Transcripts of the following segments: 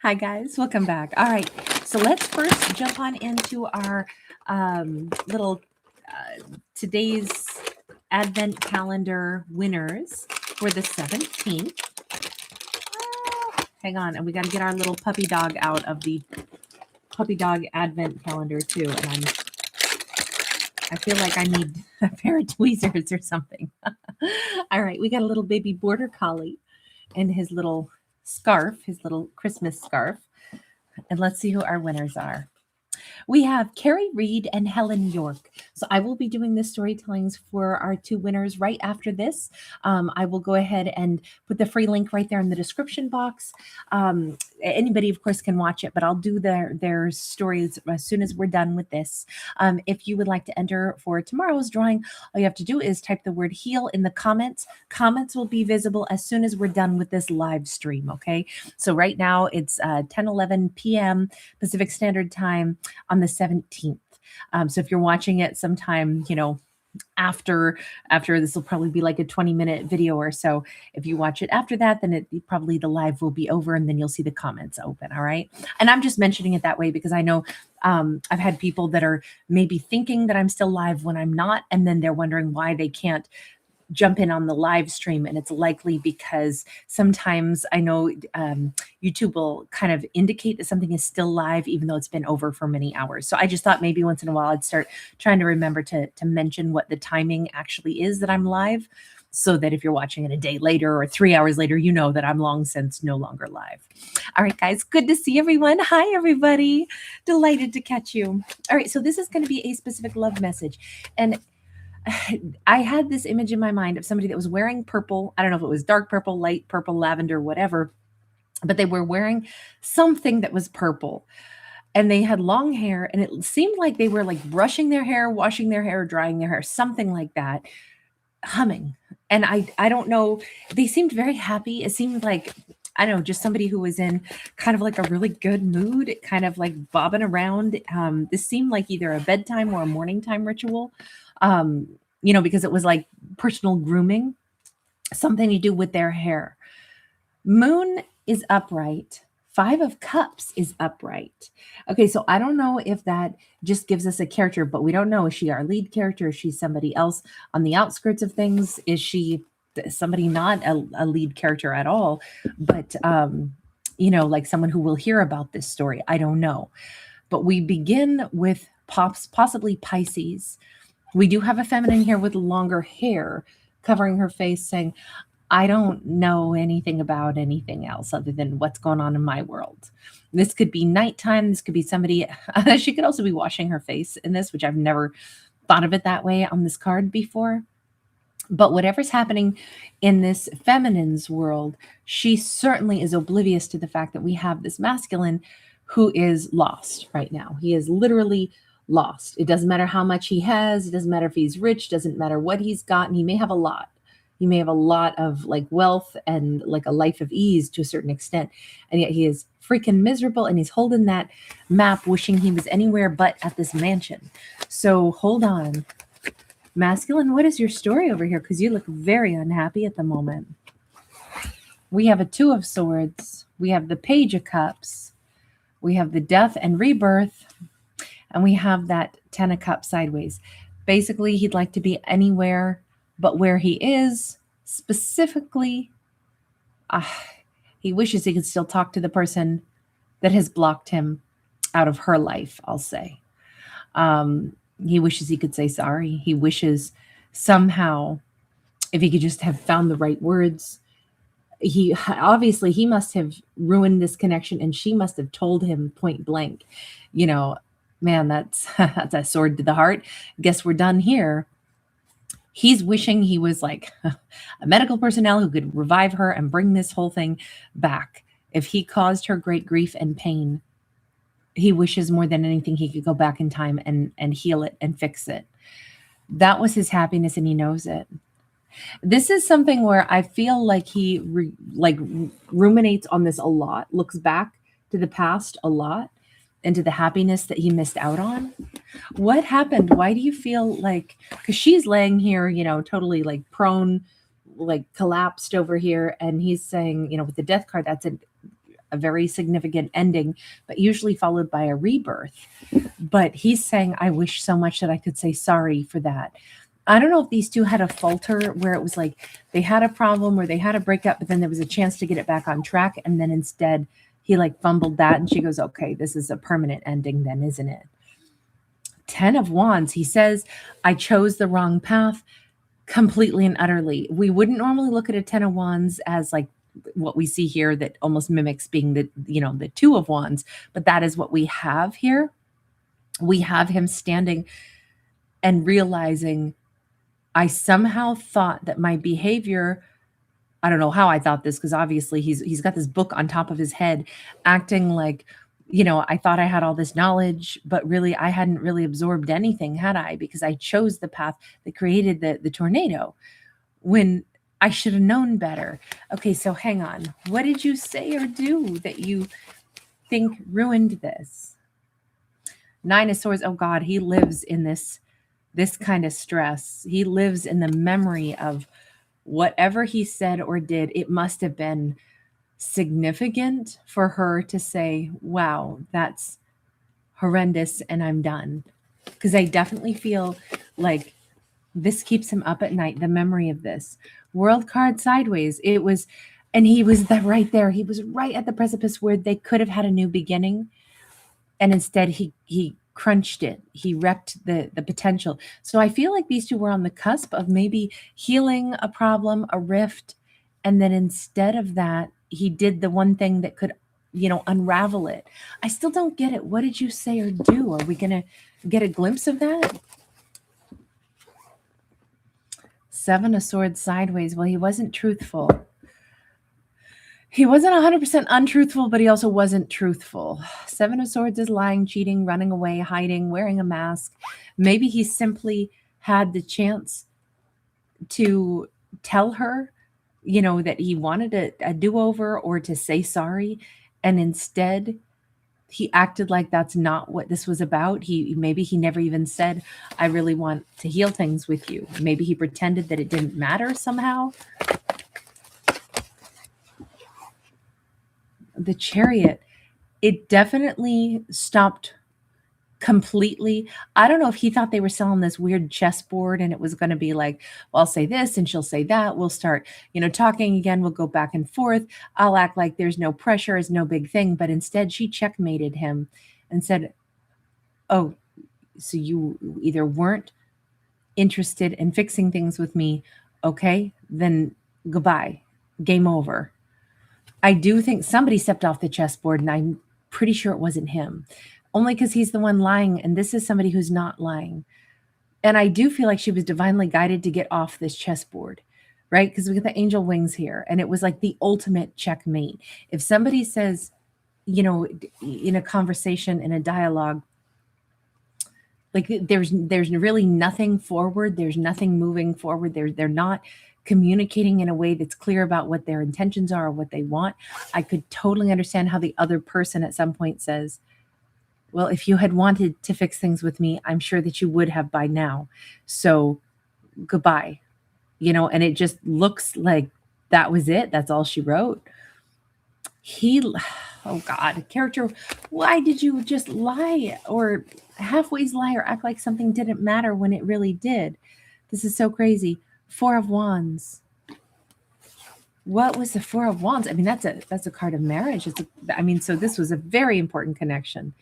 Hi guys, welcome back. All right, so let's first jump on into our little today's Advent calendar winners for the 17th. Hang on, and we got to get our little puppy dog out of the puppy dog Advent calendar too. And I feel like I need a pair of tweezers or something. All right, we got a little baby border collie and his little scarf, his little Christmas scarf. And let's see who our winners are. We have Carrie Reed and Helen York. So I will be doing the storytellings for our two winners right after this. I will go ahead and put the free link right there in the description box. Anybody, of course, can watch it, but I'll do their stories as soon as we're done with this. If you would like to enter for tomorrow's drawing, all you have to do is type the word heal in the comments. Comments will be visible as soon as we're done with this live stream, okay? So right now it's 10:11 p.m. Pacific Standard Time on the 17th. So if you're watching it sometime, after this will probably be like a 20-minute video or so. If you watch it after that, then probably the live will be over and then you'll see the comments open. All right. And I'm just mentioning it that way because I know I've had people that are maybe thinking that I'm still live when I'm not. And then they're wondering why they can't jump in on the live stream, and it's likely because sometimes I know YouTube will kind of indicate that something is still live even though it's been over for many hours. So I just thought maybe once in a while I'd start trying to remember to mention what the timing actually is that I'm live, so that if you're watching it a day later or 3 hours later, you know that I'm long since no longer live. All right, guys, good to see everyone. Hi, everybody. Delighted to catch you. All right, so this is going to be a specific love message, and I had this image in my mind of somebody that was wearing purple. I don't know if it was dark purple, light purple, lavender, whatever, but they were wearing something that was purple. And they had long hair, and it seemed like they were like brushing their hair, washing their hair, drying their hair, something like that, humming. And I don't know, they seemed very happy. It seemed like, I don't know, just somebody who was in kind of like a really good mood, kind of like bobbing around. This seemed like either a bedtime or a morning time ritual. Because it was like personal grooming, something to do with their hair. Moon is upright. 5 of Cups is upright. Okay, so I don't know if that just gives us a character, but we don't know. Is she our lead character? Is she somebody else on the outskirts of things? Is she somebody not a lead character at all, but like someone who will hear about this story? I don't know. But we begin with possibly Pisces. We do have a feminine here with longer hair covering her face saying, I don't know anything about anything else other than what's going on in my world. This could be nighttime. This could be somebody, she could also be washing her face in this, which I've never thought of it that way on this card before. But whatever's happening in this feminine's world, she certainly is oblivious to the fact that we have this masculine who is lost right now. He is literally lost. It doesn't matter how much he has. It doesn't matter if he's rich. Doesn't matter what he's got. And he may have a lot. He may have a lot of like wealth and like a life of ease to a certain extent. And yet he is freaking miserable. And he's holding that map wishing he was anywhere but at this mansion. So hold on. Masculine, what is your story over here? Because you look very unhappy at the moment. We have a 2 of Swords. We have the Page of Cups. We have the Death and Rebirth. And we have that 10 of Cups sideways. Basically, he'd like to be anywhere but where he is. Specifically, he wishes he could still talk to the person that has blocked him out of her life, I'll say. He wishes he could say sorry. He wishes somehow, if he could just have found the right words. He must have ruined this connection, and she must have told him point blank, man, that's a sword to the heart. Guess we're done here. He's wishing he was like a medical personnel who could revive her and bring this whole thing back. If he caused her great grief and pain, he wishes more than anything he could go back in time and heal it and fix it. That was his happiness, and he knows it. This is something where I feel like he ruminates on this a lot, looks back to the past a lot, and to the happiness that he missed out on. What happened? Why do you feel like, because she's laying here, totally like prone, like collapsed over here. And he's saying, with the Death card, that's a a very significant ending, but usually followed by a rebirth. But he's saying, I wish so much that I could say sorry for that. I don't know if these two had a falter where it was like they had a problem or they had a breakup, but then there was a chance to get it back on track. And then instead he like fumbled that. And she goes, okay, this is a permanent ending then, isn't it? 10 of Wands. He says, I chose the wrong path completely and utterly. We wouldn't normally look at a 10 of Wands as like what we see here that almost mimics being the, you know, the 2 of Wands, but that is what we have here. We have him standing and realizing, I somehow thought that my behavior, I don't know how I thought this, because obviously he's got this book on top of his head, acting like, you know, I thought I had all this knowledge, but really I hadn't really absorbed anything, had I? Because I chose the path that created the tornado when I should have known better. Okay, so hang on. What did you say or do that you think ruined this? 9 of Swords. Oh God, he lives in this kind of stress. He lives in the memory of whatever he said or did. It must have been significant for her to say, wow, that's horrendous and I'm done. Because I definitely feel like this keeps him up at night, the memory of this. World card sideways. It was, and he was right there. He was right at the precipice where they could have had a new beginning. And instead he crunched it. He wrecked the potential. So I feel like these two were on the cusp of maybe healing a problem, a rift. And then instead of that, he did the one thing that could, you know, unravel it. I still don't get it. What did you say or do? Are we going to get a glimpse of that? 7 of Swords sideways. Well, he wasn't truthful. He wasn't 100% untruthful, but he also wasn't truthful. 7 of Swords is lying, cheating, running away, hiding, wearing a mask. Maybe he simply had the chance to tell her, you know, that he wanted a do-over or to say sorry. And instead, he acted like that's not what this was about. Maybe he never even said, I really want to heal things with you. Maybe he pretended that it didn't matter somehow. The Chariot, it definitely stopped completely. I don't know if he thought they were selling this weird chessboard and it was going to be like, well, I'll say this and she'll say that. We'll start, you know, talking again. We'll go back and forth. I'll act like there's no pressure, it's no big thing. But instead she checkmated him and said, oh, so you either weren't interested in fixing things with me. Okay, then goodbye. Game over. I do think somebody stepped off the chessboard, and I'm pretty sure it wasn't him, only because he's the one lying, and this is somebody who's not lying. And I do feel like she was divinely guided to get off this chessboard, right? Because we get the angel wings here, and it was like the ultimate checkmate. If somebody says, you know, in a conversation, in a dialogue, like there's really nothing forward, there's nothing moving forward, they're not communicating in a way that's clear about what their intentions are or what they want, I could totally understand how the other person at some point says, well, if you had wanted to fix things with me, I'm sure that you would have by now. So goodbye, you know, and it just looks like that was it. That's all she wrote. Oh God, character, why did you just lie or halfway lie or act like something didn't matter when it really did? This is so crazy. 4 of Wands. What was the 4 of Wands? I mean, that's a card of marriage. So this was a very important connection.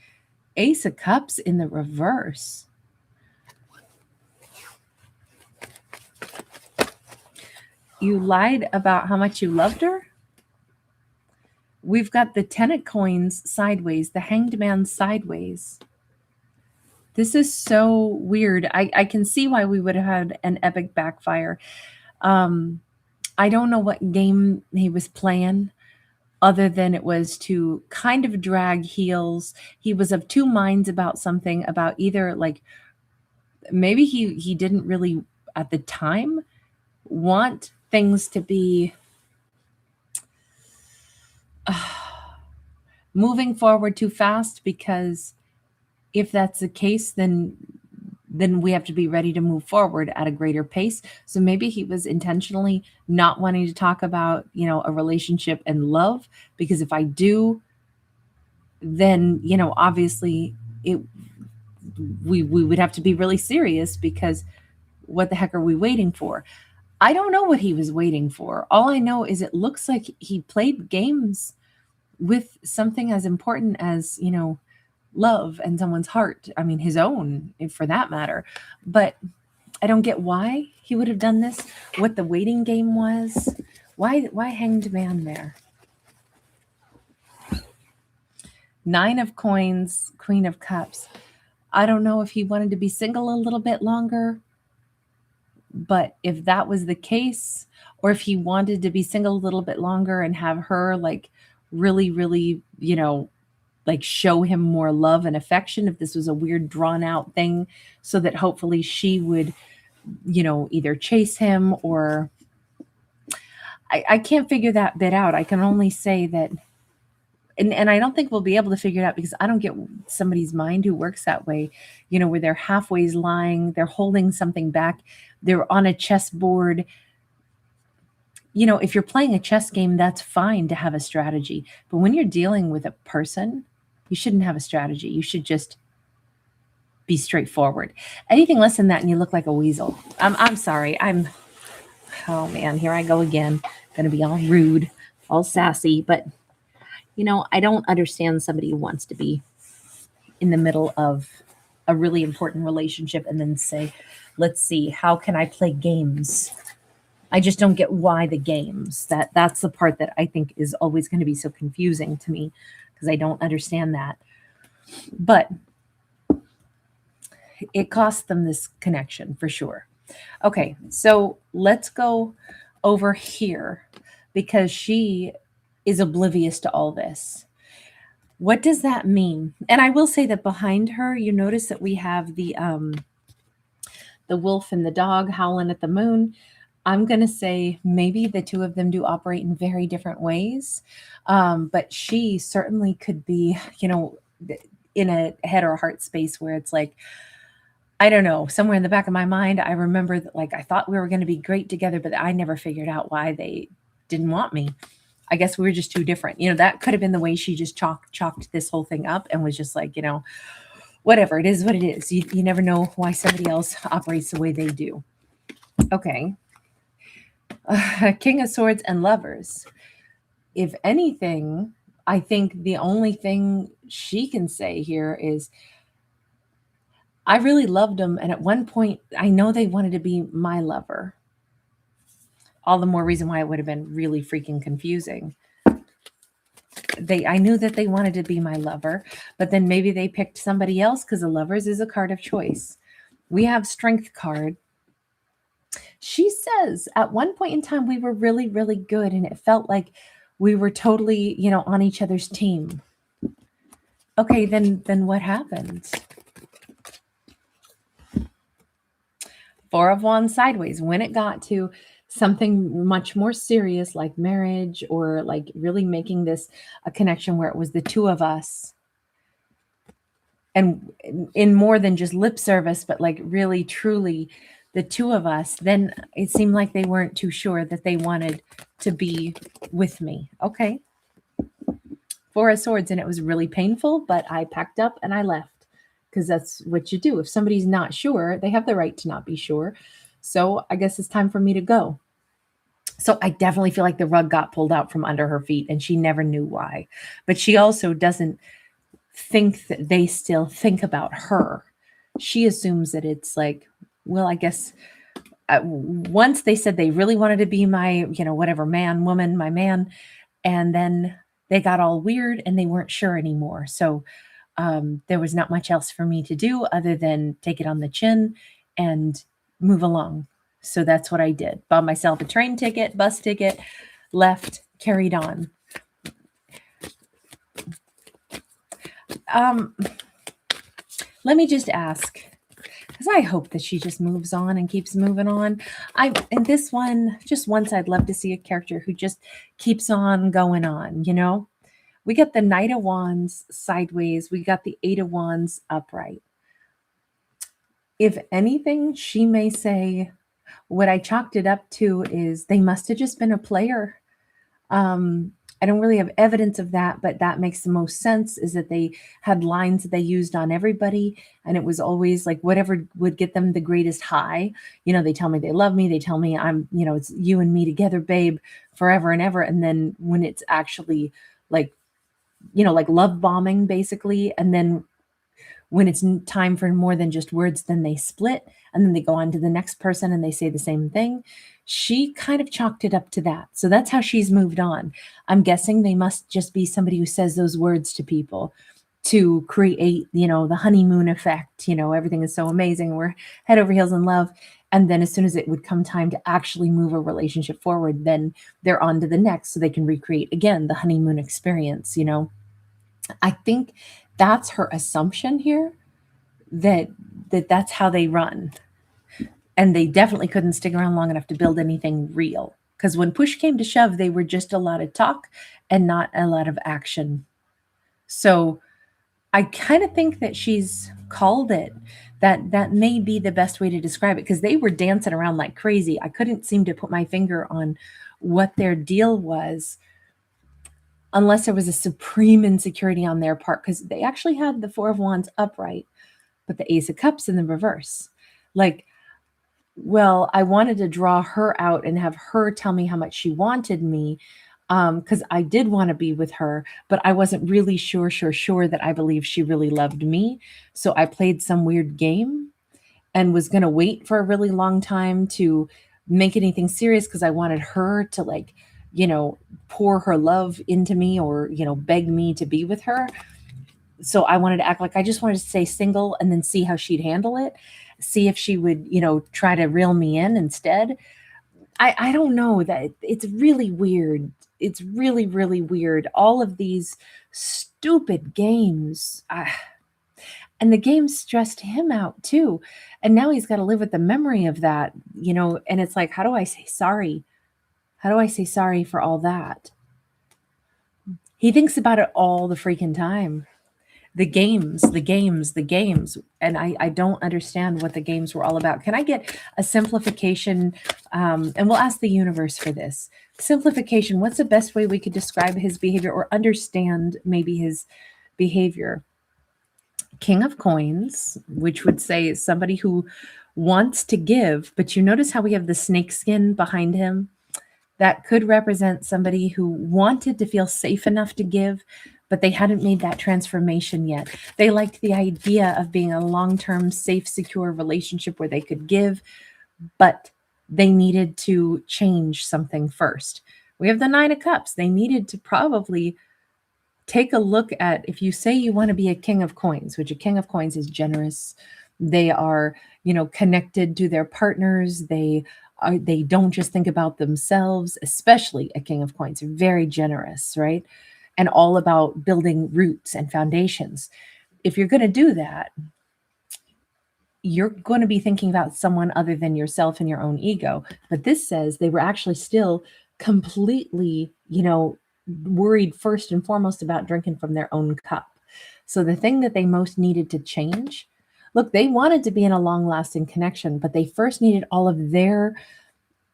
Ace of Cups in the reverse. You lied about how much you loved her? We've got the 10 of Coins sideways, the Hanged Man sideways. This is so weird. I can see why we would have had an epic backfire. I don't know what game he was playing other than it was to kind of drag heels. He was of two minds about something, about either like maybe he didn't really at the time want things to be moving forward too fast, because if that's the case, then then we have to be ready to move forward at a greater pace. So maybe he was intentionally not wanting to talk about, a relationship and love, because if I do, then, obviously it we would have to be really serious, because what the heck are we waiting for? I don't know what he was waiting for. All I know is it looks like he played games with something as important as, love and someone's heart. I mean, his own, for that matter. But I don't get why he would have done this, what the waiting game was. Why Hanged Man there? Nine of Coins, Queen of Cups. I don't know if he wanted to be single a little bit longer, but if that was the case, or if he wanted to be single a little bit longer and have her like really, really, like show him more love and affection, if this was a weird drawn out thing, so that hopefully she would, either chase him or I can't figure that bit out. I can only say that, and I don't think we'll be able to figure it out, because I don't get somebody's mind who works that way, where they're halfway lying, they're holding something back, they're on a chessboard. If you're playing a chess game, that's fine to have a strategy. But when you're dealing with a person, you shouldn't have a strategy. You should just be straightforward. Anything less than that, and you look like a weasel. I'm sorry. Oh man, here I go again. Gonna be all rude, all sassy. But, I don't understand somebody who wants to be in the middle of a really important relationship and then say, let's see, how can I play games? I just don't get why the games. That's the part that I think is always going to be so confusing to me, because I don't understand that. But it cost them this connection for sure. Okay, so let's go over here, because she is oblivious to all this. What does that mean? And I will say that behind her, you notice that we have the wolf and the dog howling at the moon. I'm going to say maybe the two of them do operate in very different ways. But she certainly could be, in a head or heart space where it's like, I don't know, somewhere in the back of my mind, I remember that, like, I thought we were going to be great together, but I never figured out why they didn't want me. I guess we were just too different. That could have been the way she just chalked this whole thing up and was just like, whatever, it is what it is. You never know why somebody else operates the way they do. Okay. King of Swords and Lovers. If anything, I think the only thing she can say here is, I really loved them, and at one point, I know they wanted to be my lover. All the more reason why it would have been really freaking confusing. I knew that they wanted to be my lover, but then maybe they picked somebody else, because the Lovers is a card of choice. We have Strength card. She says at one point in time, we were really, really good, and it felt like we were totally, on each other's team. Okay, then what happened? Four of Wands sideways. When it got to something much more serious, like marriage, or like really making this a connection where it was the two of us, and in more than just lip service, but like really, truly the two of us, then it seemed like they weren't too sure that they wanted to be with me. Okay. Four of Swords, and it was really painful, but I packed up and I left, because that's what you do. If somebody's not sure, they have the right to not be sure. So I guess it's time for me to go. So I definitely feel like the rug got pulled out from under her feet, and she never knew why. But she also doesn't think that they still think about her. She assumes that it's like, well, I guess once they said they really wanted to be my, whatever, man, woman, my man, and then they got all weird and they weren't sure anymore. So there was not much else for me to do other than take it on the chin and move along. So that's what I did. Bought myself a train ticket, bus ticket, left, carried on. Let me just ask, because I hope that she just moves on and keeps moving on. In this one, just once, I'd love to see a character who just keeps on going on, We got the Knight of Wands sideways. We got the Eight of Wands upright. If anything, she may say, what I chalked it up to is they must have just been a player. I don't really have evidence of that, but that makes the most sense is that they had lines that they used on everybody. And it was always like whatever would get them the greatest high. They tell me they love me. They tell me it's you and me together, babe, forever and ever. And then when it's actually like, like love bombing basically. And then when it's time for more than just words, then they split and then they go on to the next person and they say the same thing. She kind of chalked it up to that. So that's how she's moved on. I'm guessing they must just be somebody who says those words to people to create, the honeymoon effect. Everything is so amazing. We're head over heels in love. And then as soon as it would come time to actually move a relationship forward, then they're on to the next so they can recreate again the honeymoon experience. I think that's her assumption here that that's how they run. And they definitely couldn't stick around long enough to build anything real. Because when push came to shove, they were just a lot of talk and not a lot of action. So I kind of think that she's called it. That may be the best way to describe it because they were dancing around like crazy. I couldn't seem to put my finger on what their deal was unless there was a supreme insecurity on their part because they actually had the Four of Wands upright, but the Ace of Cups in the reverse. Like, well, I wanted to draw her out and have her tell me how much she wanted me because I did want to be with her, but I wasn't really sure that I believed she really loved me. So I played some weird game and was going to wait for a really long time to make anything serious because I wanted her to pour her love into me or, beg me to be with her. So I wanted to act like I just wanted to stay single and then see how she'd handle it. See if she would, try to reel me in instead. I don't know that it's really weird. It's really, really weird. All of these stupid games. And the game stressed him out too. And now he's got to live with the memory of that, and it's like, how do I say sorry? How do I say sorry for all that? He thinks about it all the freaking time. The games. And I don't understand what the games were all about. Can I get a simplification? And we'll ask the universe for this. Simplification. What's the best way we could describe his behavior or understand maybe his behavior? King of Coins, which would say somebody who wants to give, but you notice how we have the snake skin behind him? That could represent somebody who wanted to feel safe enough to give, but they hadn't made that transformation yet. They liked the idea of being a long-term, safe, secure relationship where they could give, but they needed to change something first. We have the Nine of Cups. They needed to probably take a look at, if you say you want to be a King of Coins, which a King of Coins is generous, they are, connected to their partners. They don't just think about themselves, especially a King of Coins, very generous, right? And all about building roots and foundations. If you're going to do that, you're going to be thinking about someone other than yourself and your own ego. But this says they were actually still completely, worried first and foremost about drinking from their own cup. So the thing that they most needed to change, look, they wanted to be in a long-lasting connection, but they first needed all of their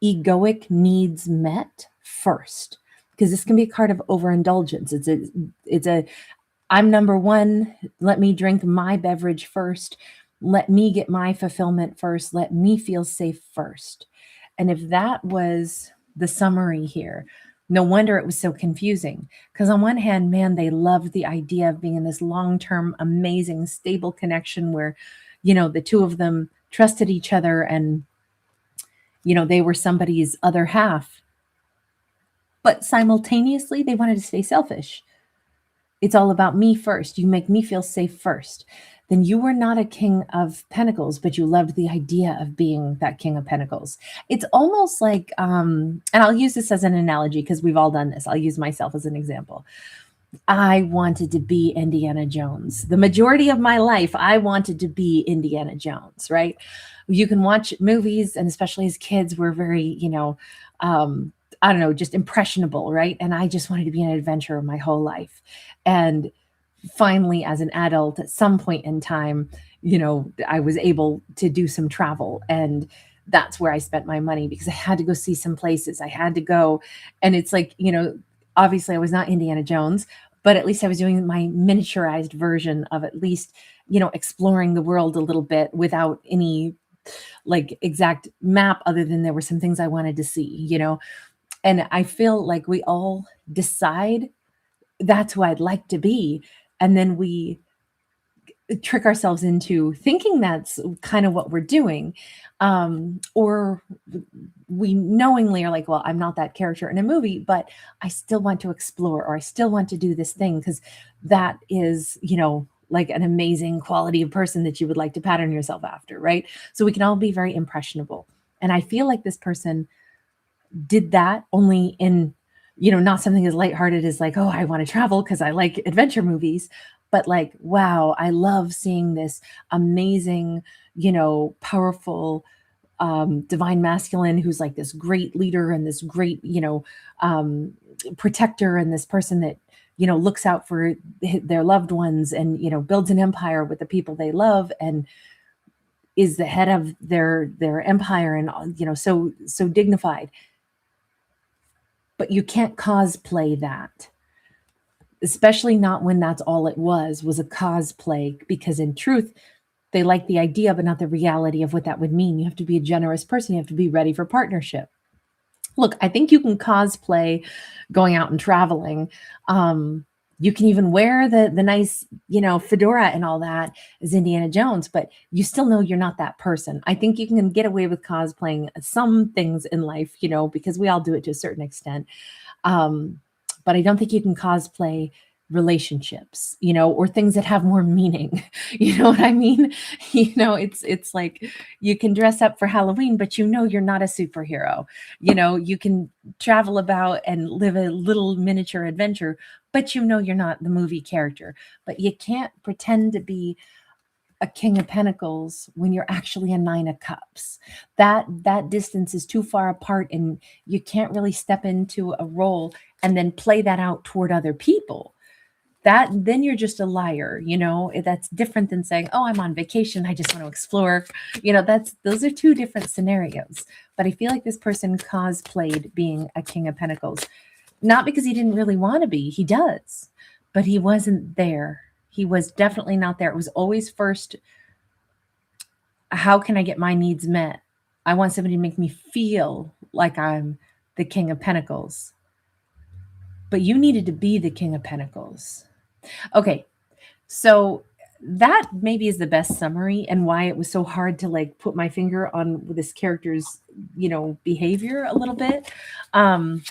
egoic needs met first, because this can be a card of overindulgence. It's a I'm number one. Let me drink my beverage first. Let me get my fulfillment first. Let me feel safe first. And if that was the summary here, no wonder it was so confusing. Because on one hand, man, they loved the idea of being in this long-term, amazing, stable connection where, the two of them trusted each other and, they were somebody's other half. But simultaneously, they wanted to stay selfish. It's all about me first. You make me feel safe first. Then you were not a King of Pentacles, but you loved the idea of being that King of Pentacles. It's almost like, and I'll use this as an analogy because we've all done this. I'll use myself as an example. I wanted to be Indiana Jones. The majority of my life, I wanted to be Indiana Jones, right? You can watch movies, and especially as kids, we're very, I don't know, just impressionable, right? And I just wanted to be an adventurer my whole life. And finally, as an adult, at some point in time, I was able to do some travel. And that's where I spent my money because I had to go see some places. I had to go. And it's like, obviously I was not Indiana Jones, but at least I was doing my miniaturized version of at least, exploring the world a little bit without any like exact map other than there were some things I wanted to see. And I feel like we all decide that's who I'd like to be. And then we trick ourselves into thinking that's kind of what we're doing. Or we knowingly are like, well, I'm not that character in a movie, but I still want to explore, or I still want to do this thing because that is, like an amazing quality of person that you would like to pattern yourself after, right? So we can all be very impressionable. And I feel like this person did that only in, not something as lighthearted as like, oh, I want to travel because I like adventure movies, but like, wow, I love seeing this amazing, powerful, divine masculine who's like this great leader and this great, protector, and this person that, looks out for their loved ones and, builds an empire with the people they love and is the head of their empire and, so dignified. But you can't cosplay that, especially not when that's all it was a cosplay, because in truth, they like the idea, but not the reality of what that would mean. You have to be a generous person. You have to be ready for partnership. Look, I think you can cosplay going out and traveling. You can even wear the nice, fedora and all that as Indiana Jones, but you still know you're not that person. I think you can get away with cosplaying some things in life, because we all do it to a certain extent. But I don't think you can cosplay relationships, or things that have more meaning. You know what I mean? It's like you can dress up for Halloween, but you're not a superhero. You can travel about and live a little miniature adventure, but you're not the movie character. But you can't pretend to be a King of Pentacles when you're actually a Nine of Cups. That distance is too far apart, and you can't really step into a role and then play that out toward other people. Then you're just a liar. That's different than saying, oh, I'm on vacation, I just want to explore. Those are two different scenarios. But I feel like this person cosplayed being a King of Pentacles, not because he didn't really want to be. He does, but he wasn't there. He was definitely not there. It was always first, how can I get my needs met? I want somebody to make me feel like I'm the King of Pentacles. But you needed to be the King of Pentacles. Okay, so that maybe is the best summary and why it was so hard to like put my finger on this character's, behavior a little bit. I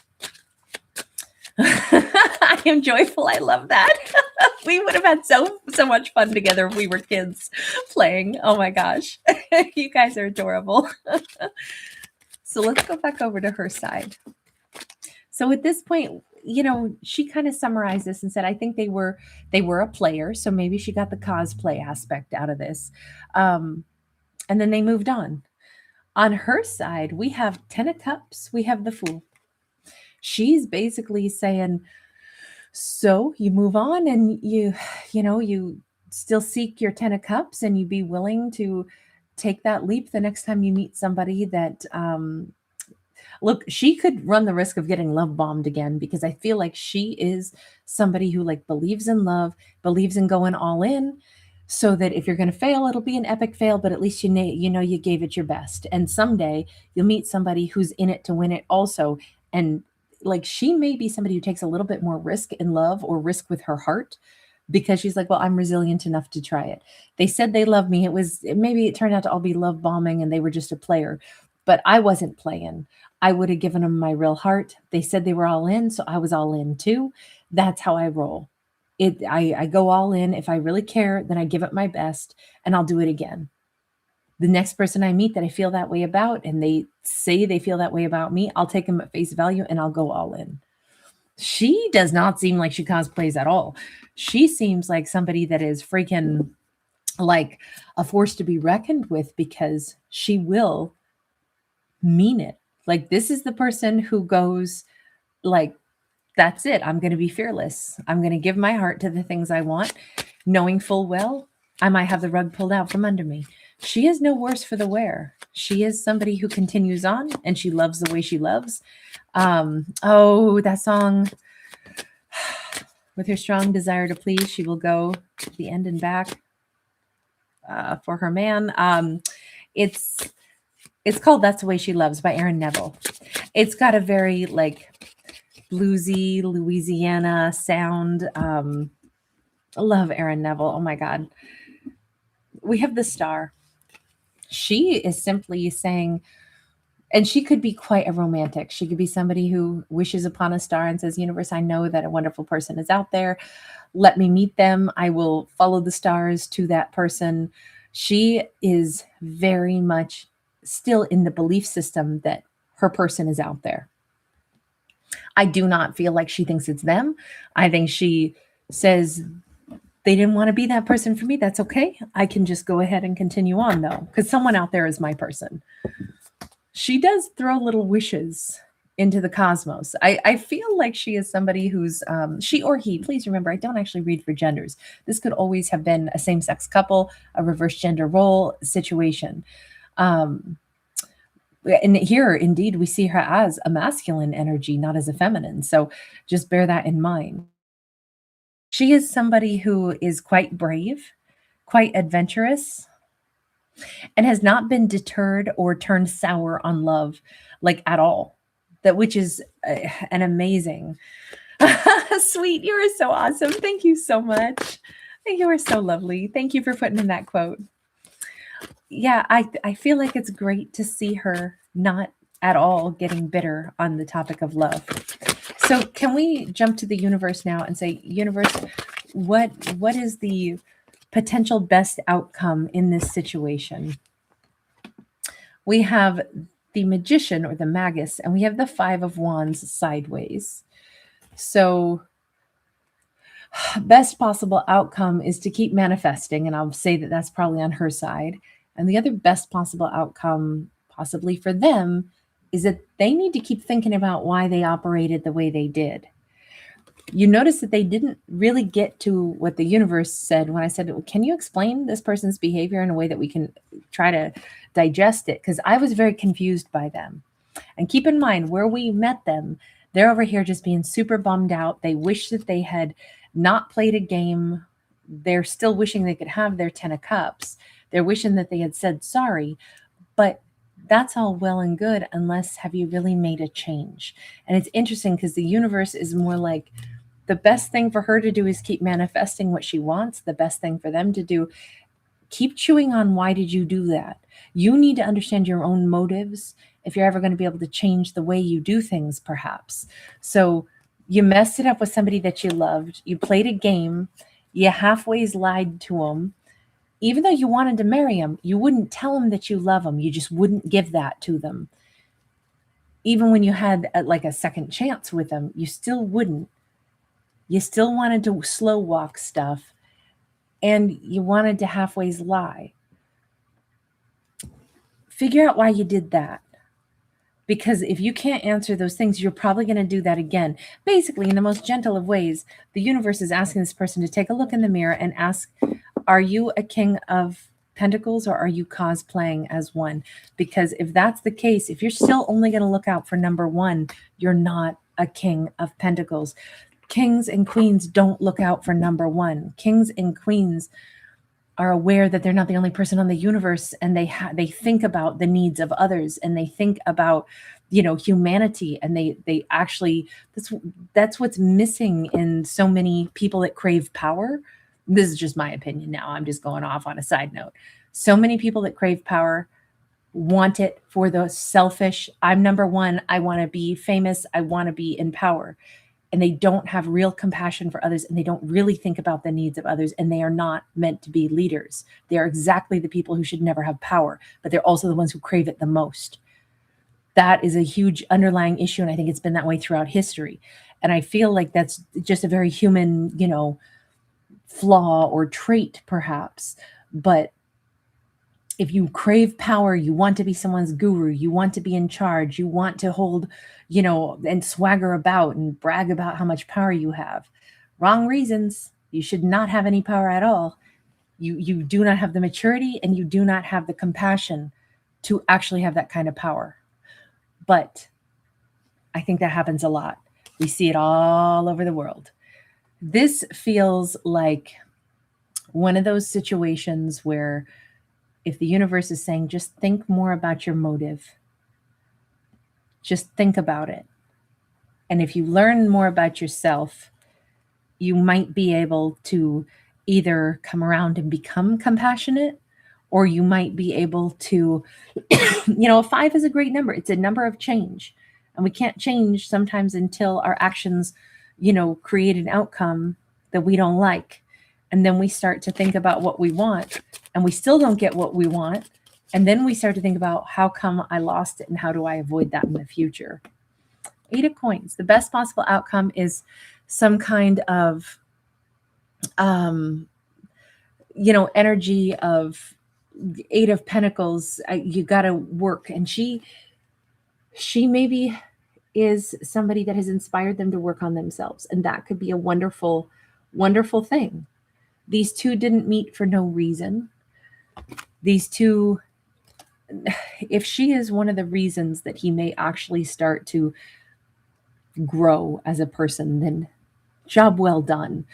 am joyful. I love that. We would have had so much fun together if we were kids playing. Oh my gosh. You guys are adorable. So let's go back over to her side. So at this point, she kind of summarized this and said, I think they were a player. So maybe she got the cosplay aspect out of this. And then they moved on. On her side, we have 10 of Cups. We have the Fool. She's basically saying, so you move on and you still seek your 10 of Cups, and you be willing to take that leap the next time you meet somebody that, look, she could run the risk of getting love bombed again, because I feel like she is somebody who like believes in love, believes in going all in, so that if you're going to fail, it'll be an epic fail, but at least you gave it your best. And someday you'll meet somebody who's in it to win it also. And like, she may be somebody who takes a little bit more risk in love, or risk with her heart, because she's like, well, I'm resilient enough to try it. They said they love me. Maybe it turned out to all be love bombing and they were just a player, but I wasn't playing. I would have given them my real heart. They said they were all in, so I was all in too. That's how I roll. I go all in. If I really care, then I give it my best, and I'll do it again. The next person I meet that I feel that way about, and they say they feel that way about me, I'll take them at face value and I'll go all in. She does not seem like she cosplays at all. She seems like somebody that is freaking like a force to be reckoned with, because she will mean it. Like, this is the person who goes like, that's it. I'm going to be fearless. I'm going to give my heart to the things I want, knowing full well I might have the rug pulled out from under me. She is no worse for the wear. She is somebody who continues on, and she loves the way she loves. Oh, that song, with her strong desire to please, she will go to the end and back for her man. It's called "That's the Way She Loves" by Aaron Neville. It's got a very like bluesy Louisiana sound. I love Aaron Neville. Oh my God. We have the star. She is simply saying, and she could be quite a romantic. She could be somebody who wishes upon a star and says, universe, I know that a wonderful person is out there. Let me meet them. I will follow the stars to that person. She is very much still in the belief system that her person is out there. I do not feel like she thinks it's them. I think she says, they didn't want to be that person for me. That's okay. I can just go ahead and continue on though, because someone out there is my person. She does throw little wishes into the cosmos. I feel like she is somebody who's she or he. Please remember, I don't actually read for genders. This could always have been a same-sex couple, a reverse gender role situation. And here, indeed, we see her as a masculine energy, not as a feminine. So just bear that in mind. She is somebody who is quite brave, quite adventurous, and has not been deterred or turned sour on love, like at all. That which is an amazing, sweet. You are so awesome. Thank you so much. You are so lovely. Thank you for putting in that quote. Yeah, I feel like it's great to see her not at all getting bitter on the topic of love. So can we jump to the universe now and say, universe, what is the potential best outcome in this situation? We have the magician or the magus, and we have the 5 of wands sideways. So best possible outcome is to keep manifesting, and I'll say that that's probably on her side. And the other best possible outcome, possibly for them, is that they need to keep thinking about why they operated the way they did. You notice that they didn't really get to what the universe said when I said, can you explain this person's behavior in a way that we can try to digest it? Because I was very confused by them. And keep in mind, where we met them, they're over here just being super bummed out. They wish that they had not played a game. They're still wishing they could have their 10 of cups. They're wishing that they had said sorry. But that's all well and good unless have you really made a change? And it's interesting because the universe is more like, the best thing for her to do is keep manifesting what she wants. The best thing for them to do, keep chewing on why did you do that? You need to understand your own motives if you're ever going to be able to change the way you do things, perhaps. So you messed it up with somebody that you loved. You played a game. You halfway lied to them. Even though you wanted to marry them, you wouldn't tell them that you love them. You just wouldn't give that to them. Even when you had like a second chance with them, you still wouldn't. You still wanted to slow walk stuff, and you wanted to halfway lie. Figure out why you did that. Because if you can't answer those things, you're probably going to do that again. Basically, in the most gentle of ways, the universe is asking this person to take a look in the mirror and ask, are you a king of pentacles or are you cosplaying as one? Because if that's the case, if you're still only going to look out for number 1, you're not a king of pentacles. Kings and queens don't look out for number 1. Kings and queens are aware that they're not the only person on the universe, and they think about the needs of others, and they think about, humanity, and they actually, that's what's missing in so many people that crave power. This is just my opinion now. I'm just going off on a side note. So many people that crave power want it for the selfish, I'm number 1, I want to be famous, I want to be in power. And they don't have real compassion for others, and they don't really think about the needs of others, and they are not meant to be leaders. They are exactly the people who should never have power, but they're also the ones who crave it the most. That is a huge underlying issue, and I think it's been that way throughout history. And I feel like that's just a very human, flaw or trait, perhaps. But if you crave power, you want to be someone's guru, you want to be in charge, you want to hold, and swagger about and brag about how much power you have. Wrong reasons. You should not have any power at all. You do not have the maturity, and you do not have the compassion to actually have that kind of power. But I think that happens a lot. We see it all over the world. This feels like one of those situations where if the universe is saying, just think more about your motive, just think about it. And if you learn more about yourself, you might be able to either come around and become compassionate, or you might be able to, 5 is a great number. It's a number of change. And we can't change sometimes until our actions, create an outcome that we don't like. And then we start to think about what we want, and we still don't get what we want. And then we start to think about, how come I lost it, and how do I avoid that in the future? 8 of coins. The best possible outcome is some kind of, energy of 8 of Pentacles. You got to work. And she maybe is somebody that has inspired them to work on themselves. And that could be a wonderful, wonderful thing. These two didn't meet for no reason. These two, if she is one of the reasons that he may actually start to grow as a person, then job well done,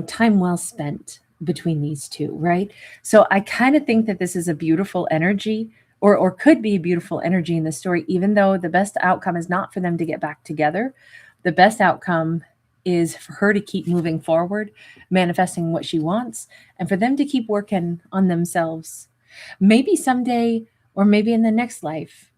time well spent between these two, right? So I kind of think that this is a beautiful energy, or could be a beautiful energy in the story, even though the best outcome is not for them to get back together. The best outcome is for her to keep moving forward, manifesting what she wants, and for them to keep working on themselves. Maybe someday, or maybe in the next life,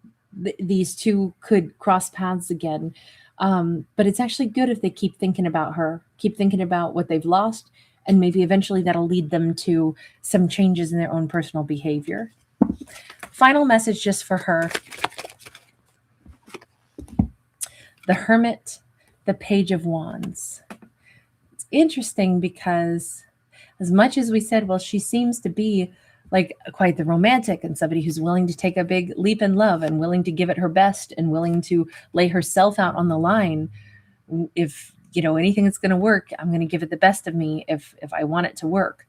these two could cross paths again. But it's actually good if they keep thinking about her, keep thinking about what they've lost, and maybe eventually that'll lead them to some changes in their own personal behavior. Final message just for her. The Hermit, the Page of Wands. It's interesting because as much as we said, well, she seems to be like quite the romantic and somebody who's willing to take a big leap in love and willing to give it her best and willing to lay herself out on the line. If, anything that's going to work, I'm going to give it the best of me. If I want it to work,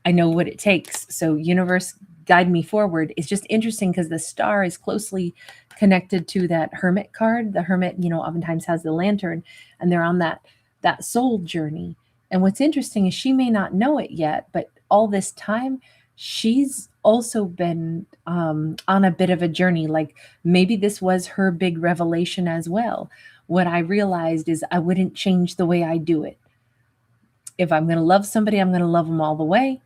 I know what it takes. So universe, guide me forward. It's just interesting because the star is closely connected to that Hermit card. The Hermit, oftentimes has the lantern, and they're on that soul journey. And what's interesting is she may not know it yet, but all this time, she's also been on a bit of a journey. Like maybe this was her big revelation as well. What I realized is I wouldn't change the way I do it. If I'm going to love somebody, I'm going to love them all the way.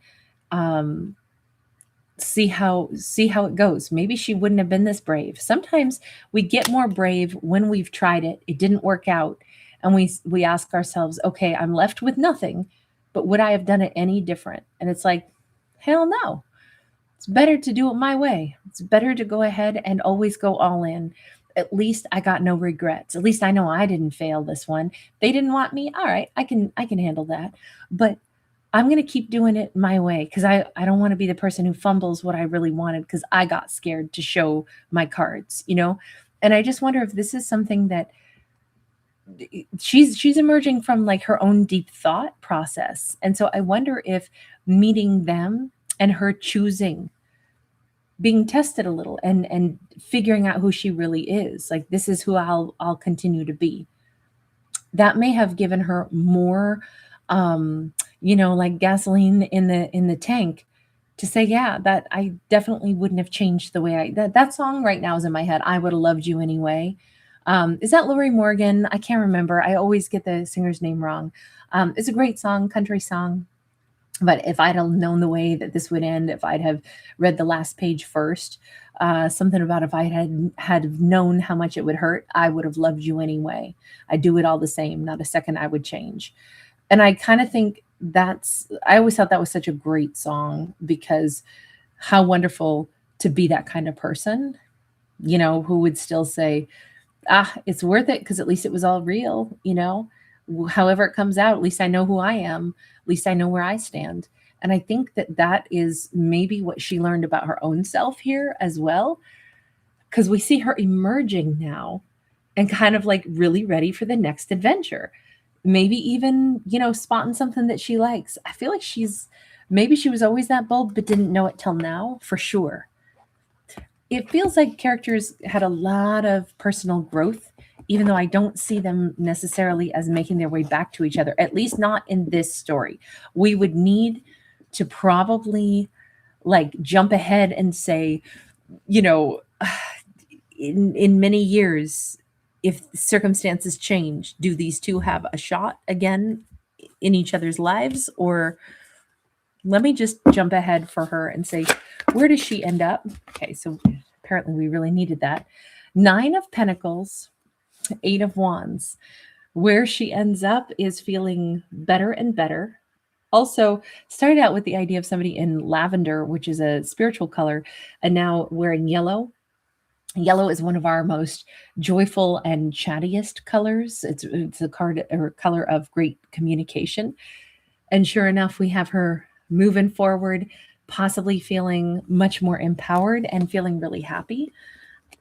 See how it goes. Maybe she wouldn't have been this brave. Sometimes we get more brave when we've tried it. It didn't work out. And we ask ourselves, okay, I'm left with nothing, but would I have done it any different? And it's like, hell no. It's better to do it my way. It's better to go ahead and always go all in. At least I got no regrets. At least I know I didn't fail this one. They didn't want me. All right, I can handle that. But I'm going to keep doing it my way, because I don't want to be the person who fumbles what I really wanted because I got scared to show my cards, And I just wonder if this is something that she's emerging from, like her own deep thought process. And so I wonder if meeting them and her choosing, being tested a little and figuring out who she really is, like, this is who I'll continue to be. That may have given her more, like gasoline in the tank to say, yeah, that I definitely wouldn't have changed the way that song right now is in my head. I would have loved you anyway. Is that Lori Morgan? I can't remember. I always get the singer's name wrong. It's a great song, country song. But if I'd have known the way that this would end, if I'd have read the last page first, something about if I had known how much it would hurt, I would have loved you anyway. I'd do it all the same. Not a second I would change. And I kind of think I always thought that was such a great song, because how wonderful to be that kind of person, who would still say, it's worth it because at least it was all real, however it comes out, at least I know who I am. At least I know where I stand. And I think that that is maybe what she learned about her own self here as well, because we see her emerging now and kind of like really ready for the next adventure. Maybe even, spotting something that she likes. I feel like maybe she was always that bold, but didn't know it till now for sure. It feels like characters had a lot of personal growth, even though I don't see them necessarily as making their way back to each other, at least not in this story. We would need to probably like jump ahead and say, in many years, if circumstances change, do these two have a shot again in each other's lives? Or let me just jump ahead for her and say, where does she end up? Okay, so apparently we really needed that. 9 of Pentacles, 8 of Wands. Where she ends up is feeling better and better. Also, started out with the idea of somebody in lavender, which is a spiritual color, and now wearing yellow. Yellow is one of our most joyful and chattiest colors. It's a card or color of great communication. And sure enough, we have her moving forward, possibly feeling much more empowered and feeling really happy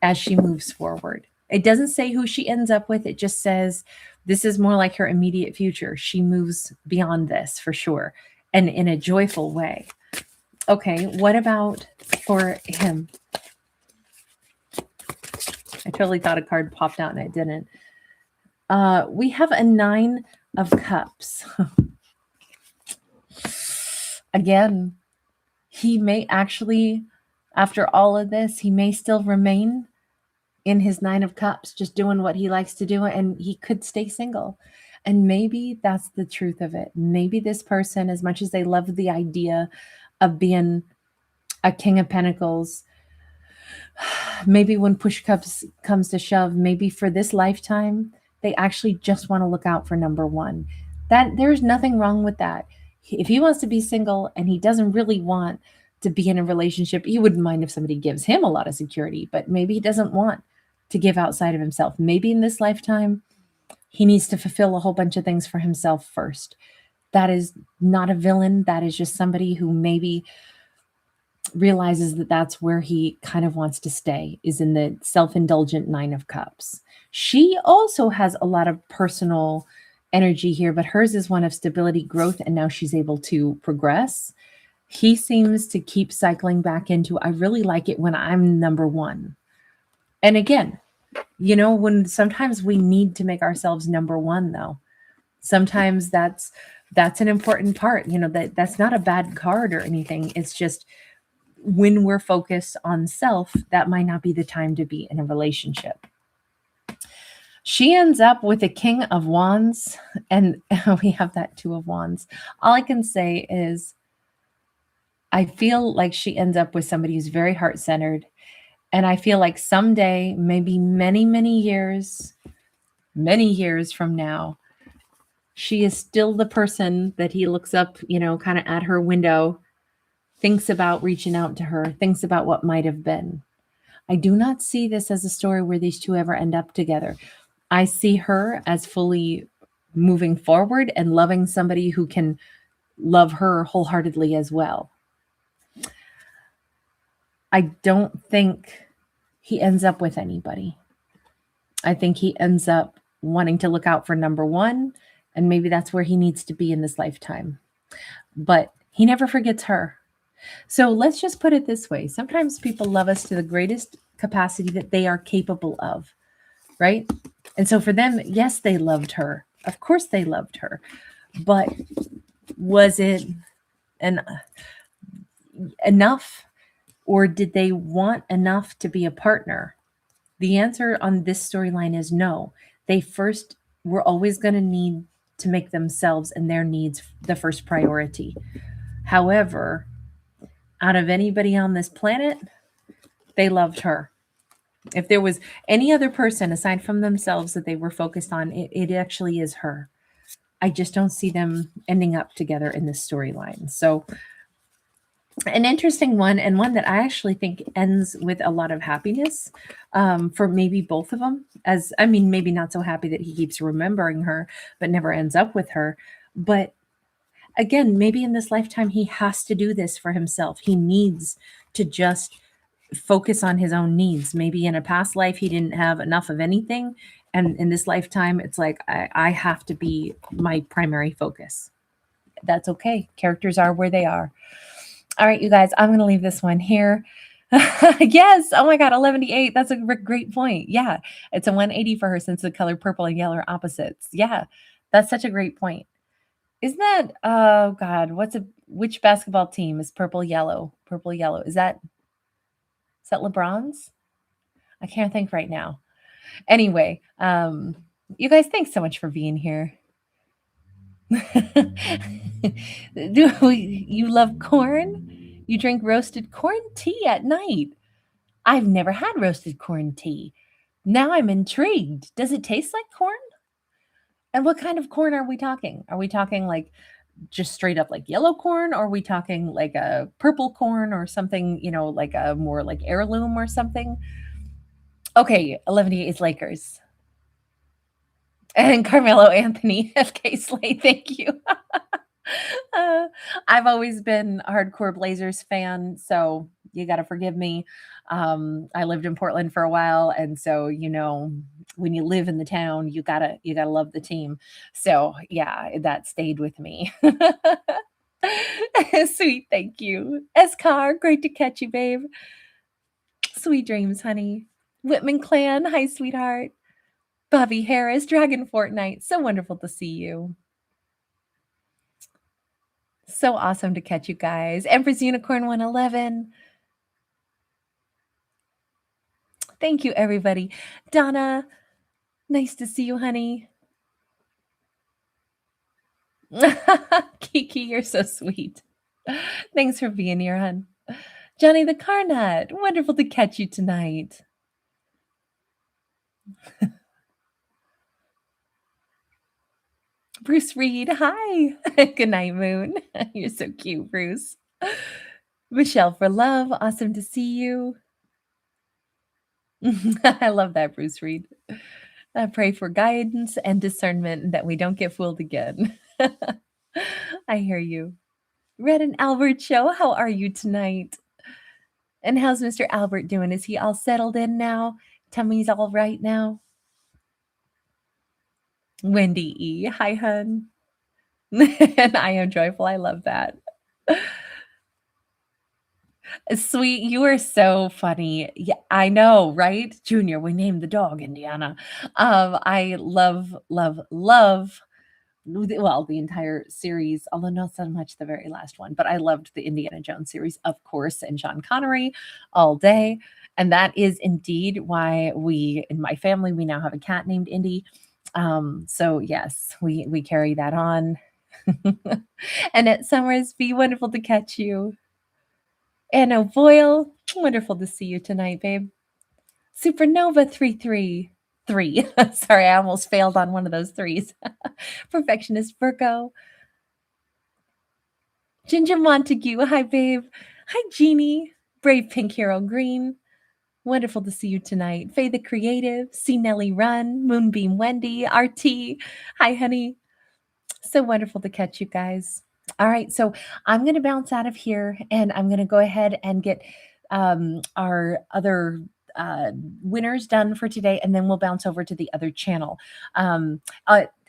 as she moves forward. It doesn't say who she ends up with. It just says this is more like her immediate future. She moves beyond this for sure, and in a joyful way. Okay, what about for him? I totally thought a card popped out and it didn't. We have a 9 of Cups. Again, he may actually, after all of this, he may still remain in his 9 of Cups, just doing what he likes to do, and he could stay single. And maybe that's the truth of it. Maybe this person, as much as they love the idea of being a King of Pentacles, maybe when push comes to shove, maybe for this lifetime, they actually just want to look out for number one. That there's nothing wrong with that. If he wants to be single and he doesn't really want to be in a relationship, he wouldn't mind if somebody gives him a lot of security, but maybe he doesn't want to give outside of himself. Maybe in this lifetime, he needs to fulfill a whole bunch of things for himself first. That is not a villain. That is just somebody who maybe realizes that that's where he kind of wants to stay, is in the self-indulgent 9 of Cups. She also has a lot of personal energy here, but hers is one of stability, growth, and now she's able to progress. He seems to keep cycling back into, I really like it when I'm number one. And again, when sometimes we need to make ourselves number one, though. Sometimes that's an important part. That's not a bad card or anything. It's just when we're focused on self, that might not be the time to be in a relationship. She ends up with a King of Wands, and we have that 2 of Wands. All I can say is I feel like she ends up with somebody who's very heart-centered, and I feel like someday, maybe many, many years from now, she is still the person that he looks up, kind of at her window, thinks about reaching out to her, thinks about what might have been. I do not see this as a story where these two ever end up together. I see her as fully moving forward and loving somebody who can love her wholeheartedly as well. I don't think he ends up with anybody. I think he ends up wanting to look out for number one, and maybe that's where he needs to be in this lifetime. But he never forgets her. So let's just put it this way. Sometimes people love us to the greatest capacity that they are capable of, right? And so for them, yes, they loved her. Of course they loved her. But was it enough? Or did they want enough to be a partner? The answer on this storyline is no. They first were always going to need to make themselves and their needs the first priority. However, out of anybody on this planet, they loved her. If there was any other person aside from themselves that they were focused on, it actually is her. I just don't see them ending up together in this storyline. So an interesting one, and one that I actually think ends with a lot of happiness for maybe both of them. As I mean, maybe not so happy that he keeps remembering her, but never ends up with her. But again, maybe in this lifetime, he has to do this for himself. He needs to just focus on his own needs. Maybe in a past life, he didn't have enough of anything. And in this lifetime, it's like, I have to be my primary focus. That's okay. Characters are where they are. All right, you guys, I'm going to leave this one here. Yes. Oh my God, 11:8. That's a great point. Yeah. It's a 180 for her since the color purple and yellow are opposites. Yeah. That's such a great point. Isn't that, oh God, which basketball team is purple yellow? Purple yellow. Is that LeBron's? I can't think right now. Anyway, you guys, thanks so much for being here. You love corn? You drink roasted corn tea at night. I've never had roasted corn tea. Now I'm intrigued. Does it taste like corn? And what kind of corn are we talking? Are we talking like just straight up like yellow corn, or are we talking like a purple corn or something, like a more like heirloom or something? Okay, 11:8 is Lakers. And Carmelo Anthony, FK Slay, thank you. I've always been a hardcore Blazers fan, so you got to forgive me. I lived in Portland for a while, and so when you live in the town, you gotta love the team. So yeah, that stayed with me. Sweet, thank you, Escar. Great to catch you, babe. Sweet dreams, honey. Whitman Clan, hi, sweetheart. Bobby Harris, Dragon Fortnite. So wonderful to see you. So awesome to catch you guys. Empress Unicorn 111. Thank you, everybody. Donna, nice to see you, honey. Kiki, you're so sweet. Thanks for being here, hon. Johnny the Carnut, wonderful to catch you tonight. Bruce Reed, hi. Good night, Moon. You're so cute, Bruce. Michelle for love, awesome to see you. I love that, Bruce Reed. I pray for guidance and discernment and that we don't get fooled again. I hear you. Red and Albert show, how are you tonight? And how's Mr. Albert doing? Is he all settled in now? Tummy's all right now? Wendy E, hi, hun. And I am joyful. I love that. Sweet, you are so funny. Yeah, I know, right? Junior, we named the dog Indiana. I love, well, the entire series, although not so much the very last one, but I loved the Indiana Jones series, of course, and Sean Connery all day. And that is indeed why we, in my family, we now have a cat named Indy. So yes, we carry that on. And at Summers, be wonderful to catch you. Anna Boyle, wonderful to see you tonight, babe. Supernova 333. Sorry, I almost failed on one of those threes. Perfectionist Virgo. Ginger Montague, hi, babe. Hi, Jeannie. Brave Pink Hero Green. Wonderful to see you tonight. Faye the Creative. See Nelly Run. Moonbeam Wendy. RT. Hi, honey. So wonderful to catch you guys. All right, so I'm going to bounce out of here, and I'm going to go ahead and get our other winners done for today, and then we'll bounce over to the other channel.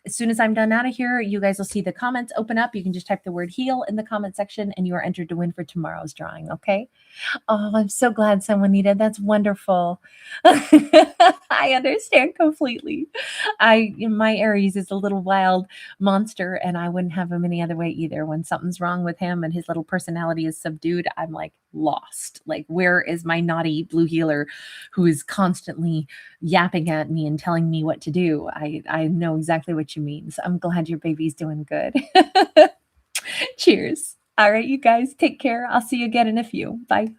As soon as I'm done out of here, you guys will see the comments open up. You can just type the word heal in the comment section, and you are entered to win for tomorrow's drawing, okay? Oh, I'm so glad someone needed. That's wonderful. I understand completely. My Aries is a little wild monster, and I wouldn't have him any other way either. When something's wrong with him and his little personality is subdued, I'm like lost. Like, where is my naughty blue healer who is constantly yapping at me and telling me what to do? I know exactly what you mean. So I'm glad your baby's doing good. Cheers. All right, you guys, take care. I'll see you again in a few. Bye.